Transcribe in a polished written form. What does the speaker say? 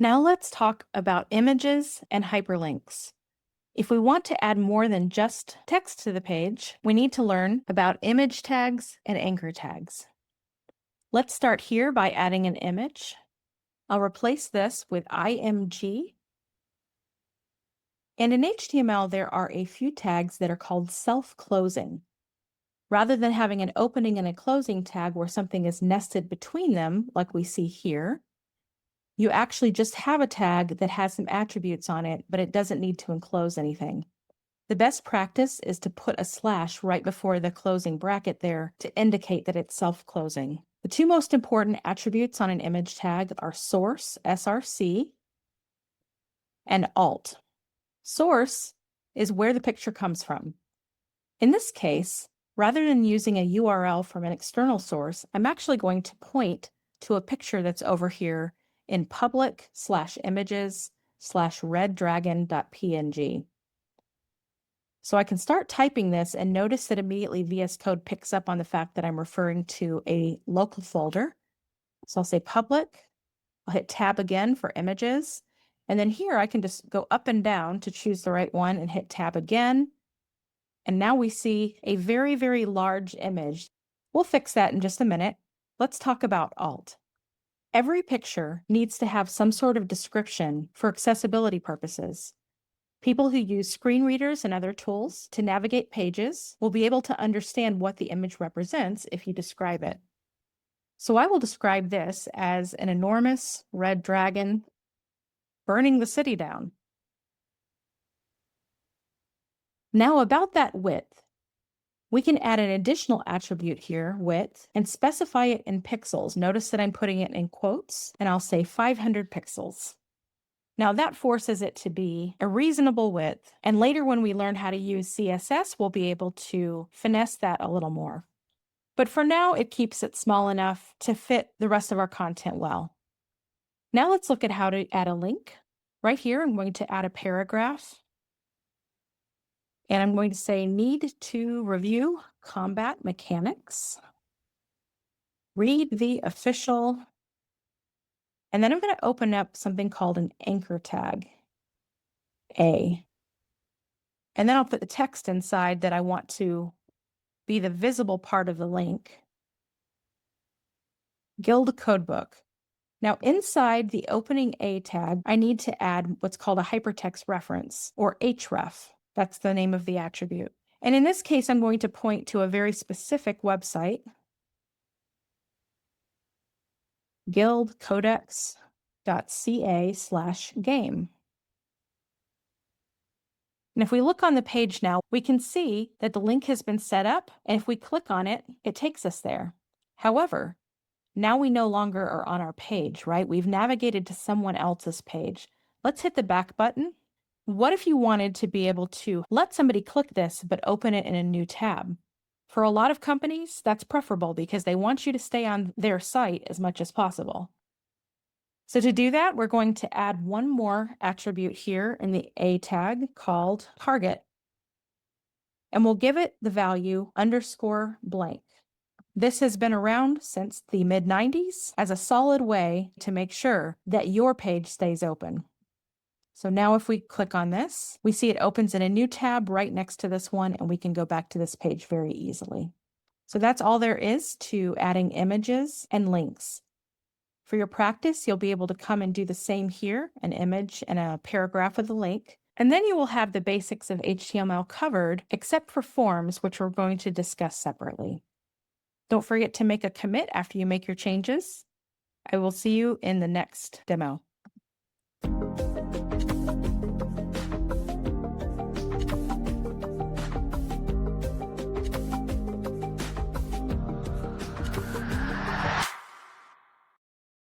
Now let's talk about images and hyperlinks. If we want to add more than just text to the page, we need to learn about image tags and anchor tags. Let's start here by adding an image. I'll replace this with img. And in HTML, there are a few tags that are called self-closing. Rather than having an opening and a closing tag where something is nested between them, like we see here, you actually just have a tag that has some attributes on it, but it doesn't need to enclose anything. The best practice is to put a slash right before the closing bracket there to indicate that it's self-closing. The two most important attributes on an image tag are source, src, and alt. Source is where the picture comes from. In this case, rather than using a URL from an external source, I'm actually going to point to a picture that's over here in public/images/reddragon.png. So I can start typing this and notice that immediately VS Code picks up on the fact that I'm referring to a local folder. So I'll say public, I'll hit tab again for images, and then here I can just go up and down to choose the right one and hit tab again. And now we see a very, very large image. We'll fix that in just a minute. Let's talk about alt. Every picture needs to have some sort of description for accessibility purposes. People who use screen readers and other tools to navigate pages will be able to understand what the image represents if you describe it. So I will describe this as an enormous red dragon burning the city down. Now about that width. We can add an additional attribute here, width, and specify it in pixels. Notice that I'm putting it in quotes, and I'll say 500 pixels. Now that forces it to be a reasonable width, and later when we learn how to use CSS, we'll be able to finesse that a little more. But for now, it keeps it small enough to fit the rest of our content well. Now let's look at how to add a link. Right here, I'm going to add a paragraph. And I'm going to say, need to review combat mechanics, read the official, and then I'm going to open up something called an anchor tag, A. And then I'll put the text inside that I want to be the visible part of the link, Guild Codebook. Now inside the opening A tag, I need to add what's called a hypertext reference, or href. That's the name of the attribute. And in this case, I'm going to point to a very specific website, guildcodex.ca/game. And if we look on the page now, we can see that the link has been set up, and if we click on it, it takes us there. However, now we no longer are on our page, right? We've navigated to someone else's page. Let's hit the back button. What if you wanted to be able to let somebody click this, but open it in a new tab? For a lot of companies, that's preferable because they want you to stay on their site as much as possible. So to do that, we're going to add one more attribute here in the A tag called target. And we'll give it the value _blank. This has been around since the mid-90s as a solid way to make sure that your page stays open. So now if we click on this, we see it opens in a new tab right next to this one, and we can go back to this page very easily. So that's all there is to adding images and links. For your practice, you'll be able to come and do the same here, an image and a paragraph with a link. And then you will have the basics of HTML covered, except for forms, which we're going to discuss separately. Don't forget to make a commit after you make your changes. I will see you in the next demo.